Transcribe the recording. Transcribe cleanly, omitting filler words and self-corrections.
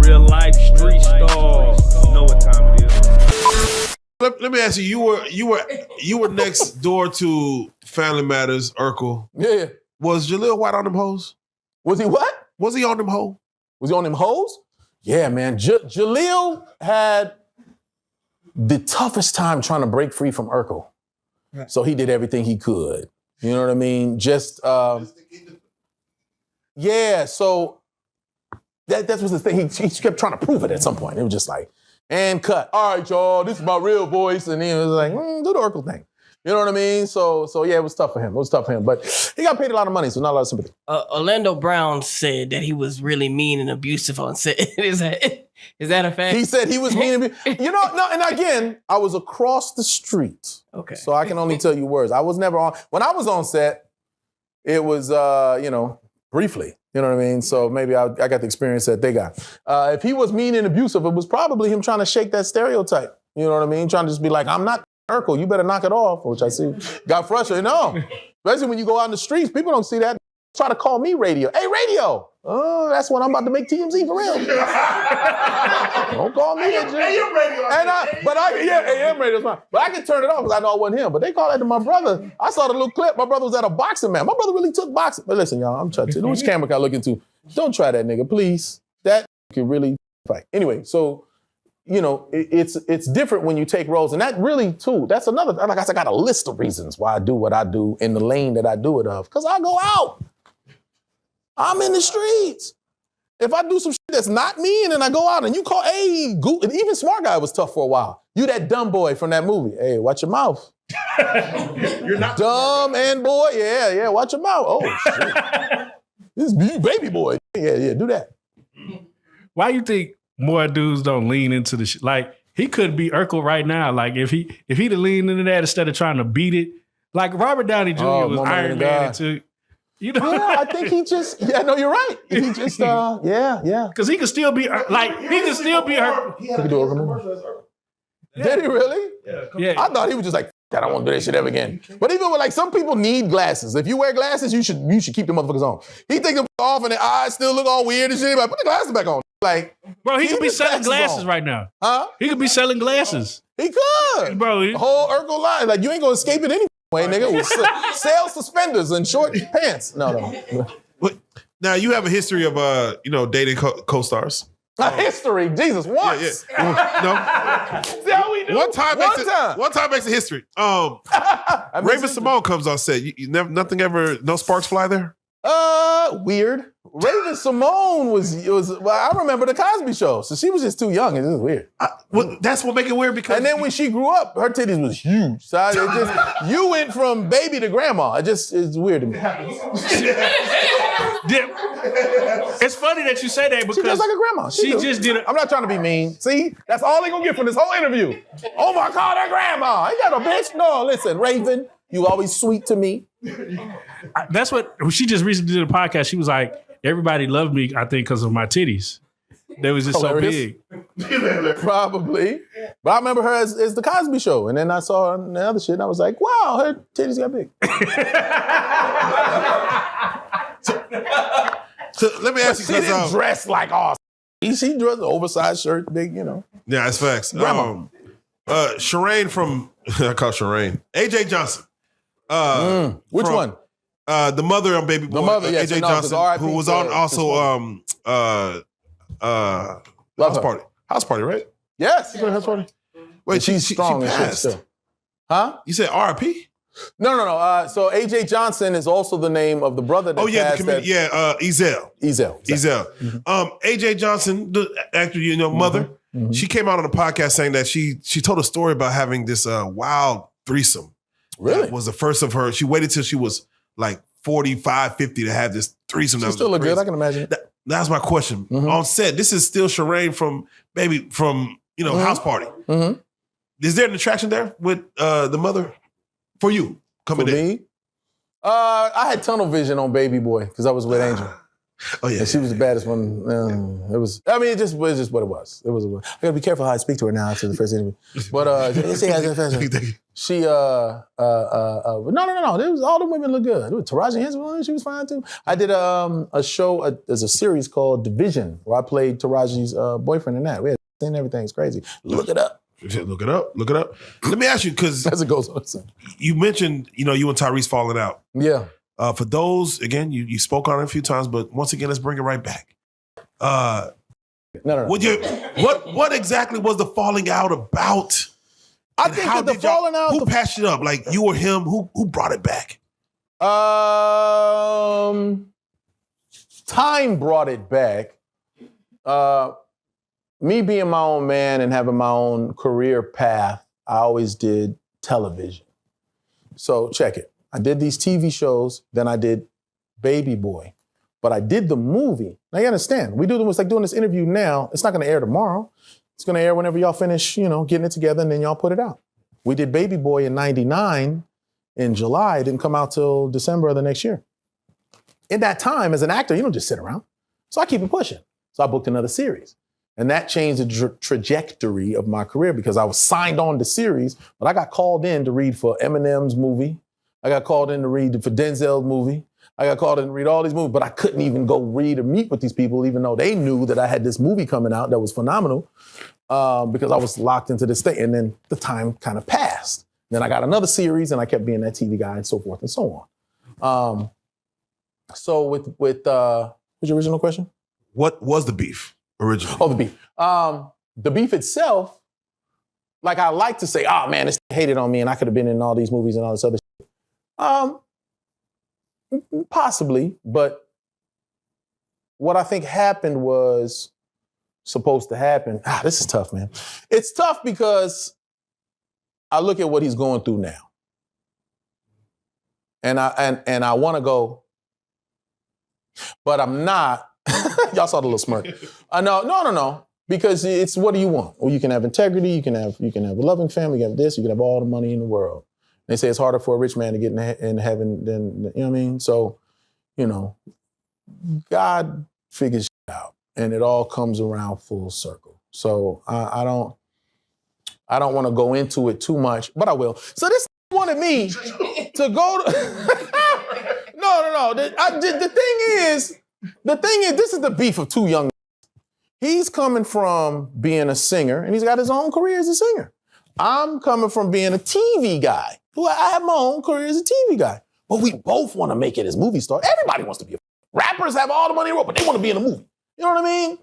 Real life street stars. You know what time it is. Let me ask you. You were next door to Family Matters, Urkel. Yeah. Was Jaleel White on them hoes? Was he what? Was he on them hoes? Was he on them hoes? Yeah, man. Jaleel had the toughest time trying to break free from Urkel. Right. So he did everything he could. You know what I mean? Yeah, so that was the thing. He kept trying to prove it at some point. It was just like, and cut. All right, y'all, this is my real voice. And he was like, do the Urkel thing. You know what I mean? So yeah, it was tough for him. But he got paid a lot of money, so not a lot of sympathy. Orlando Brown said that he was really mean and abusive on set. Is that a fact? He said he was mean and abusive. You know, no, and again, I was across the street. Okay. So I can only tell you words. I was never on. When I was on set, it was, briefly. You know what I mean? So maybe I got the experience that they got. If he was mean and abusive, it was probably him trying to shake that stereotype. You know what I mean? Trying to just be like, I'm not Urkel, you better knock it off, which I see got frustrated. No, especially when you go out in the streets, people don't see that. Try to call me radio. Hey, radio. Oh, that's when I'm about to make TMZ for real. Don't call me. AM radio. AM radio's fine. But I can turn it off because I know it wasn't him. But they call that to my brother. I saw the little clip. My brother was at a boxing match. My brother really took boxing. But listen, y'all, I'm trying to. Which camera can I look into? Don't try that nigga, please. That can really fight. Anyway, so. You know, it's different when you take roles. And that really, too, that's another, like I said, I got a list of reasons why I do what I do in the lane that I do it of. Because I go out. I'm in the streets. If I do some shit that's not me and then I go out and you call, hey, and even Smart Guy was tough for a while. You that dumb boy from that movie. Hey, watch your mouth. You're not dumb and boy. Yeah, watch your mouth. Oh, shit. This is baby boy. Yeah, do that. Why you think more dudes don't lean into the shit? Like, he could be Urkel right now. Like, if he'd have leaned into that instead of trying to beat it. Like, Robert Downey Jr. was Iron Man into, you know? Yeah, I think he just, no, you're right. He just, yeah. Because he could still be, Urkel. He could do a commercial. Did he really? Yeah. I thought he was just like, I don't want to do that shit ever again. But even with, like, some people need glasses. If you wear glasses, you should keep the motherfuckers on. He take them off and their eyes still look all weird and shit. Like, put the glasses back on. Like, bro, he could be selling glasses right now. Huh? He could be selling glasses. He could. Bro. The whole Urkel line. Like, you ain't going to escape it any way, nigga. With sell suspenders and short pants. No. Now, you have a history of, dating co-stars. A history? Jesus, once. Yeah. No. See how we do? One time makes a history. Raven Simone comes on set. You never, nothing ever, no sparks fly there? Weird. Raven Simone was I remember the Cosby Show, so she was just too young. It was weird. That's what make it weird because. And then when she grew up, her titties was huge. So you went from baby to grandma. It's weird to me. It's funny that you say that because she just like a grandma. She just did it. I'm not trying to be mean. See, that's all they gonna get from this whole interview. Oh my God, her grandma. Ain't got a bitch. No, listen, Raven, you always sweet to me. That's what she just recently did a podcast. She was like, everybody loved me, I think, because of my titties. They was just hilarious. So big. Probably. But I remember her as the Cosby Show. And then I saw her on the other shit and I was like, wow, her titties got big. So let me ask you. She didn't dress like awesome. She dressed an oversized shirt, big, Yeah, that's facts. Shireen from, I call Shireen. AJ Johnson. Which one? The mother on Baby Boy. The mother, yes. AJ Johnson, who was on also House Party, right? Yes. House Party. Wait, she's strong she and shit still. Huh? You said R.I.P.? No. So AJ Johnson is also the name of the brother that the comedian. Ezel. Mm-hmm. AJ Johnson, the actor, mother, Mm-hmm. she came out on a podcast saying that she told a story about having this wild threesome. Really? That was the first of her. She waited till she was like 45, 50 to have this threesome. She still look good, I can imagine. That's my question. Mm-hmm. On set, this is still Shireen from House Party. Mm-hmm. Is there an attraction there with the mother for you coming in? Me? I had tunnel vision on Baby Boy because I was with Angel. Oh yeah. And she was the baddest one. It was what it was. I gotta be careful how I speak to her now after the first interview. But she no. There was all the women look good. Taraji Henson, she was fine too. I did a show, there's a series called Division where I played Taraji's boyfriend in that. We had and everything's crazy. Look it up. Look it up. Let me ask you, because as it goes on. You mentioned, you and Tyrese falling out. Yeah. For those, again, you spoke on it a few times, but once again, let's bring it right back. No. What exactly was the falling out about? I think that the falling out. Who patched it up? Like you or him? Who brought it back? Time brought it back. Me being my own man and having my own career path, I always did television. So check it. I did these TV shows, then I did Baby Boy. But I did the movie. Now you understand, it's like doing this interview now. It's not gonna air tomorrow. It's gonna air whenever y'all finish, getting it together and then y'all put it out. We did Baby Boy in 99 in July. It didn't come out till December of the next year. In that time, as an actor, you don't just sit around. So I keep it pushing. So I booked another series. And that changed the trajectory of my career because I was signed on to series, but I got called in to read for Eminem's movie. I got called in to read for Denzel's movie. I got called in to read all these movies, but I couldn't even go read or meet with these people, even though they knew that I had this movie coming out that was phenomenal because I was locked into this thing. And then the time kind of passed. Then I got another series and I kept being that TV guy and so forth and so on. So with what's your original question? What was the beef? Originally. Oh, the beef. The beef itself, like I like to say, oh man, it's hated on me and I could have been in all these movies and all this other shit. Possibly, but what I think happened was supposed to happen. This is tough, man. It's tough because I look at what he's going through now. And I want to go, but I'm not. Y'all saw the little smirk. No. Because it's, what do you want? Well, you can have integrity, you can have a loving family, you can have this, you can have all the money in the world. They say it's harder for a rich man to get in heaven than, you know what I mean? So, God figures it out and it all comes around full circle. So I don't want to go into it too much, but I will. So this wanted me to go to, no. The thing is, this is the beef of two young. He's coming from being a singer, and he's got his own career as a singer. I'm coming from being a TV guy. I have my own career as a TV guy. But we both want to make it as movie stars. Everybody wants to be a rappers have all the money in the world, but they want to be in a movie. You know what I mean?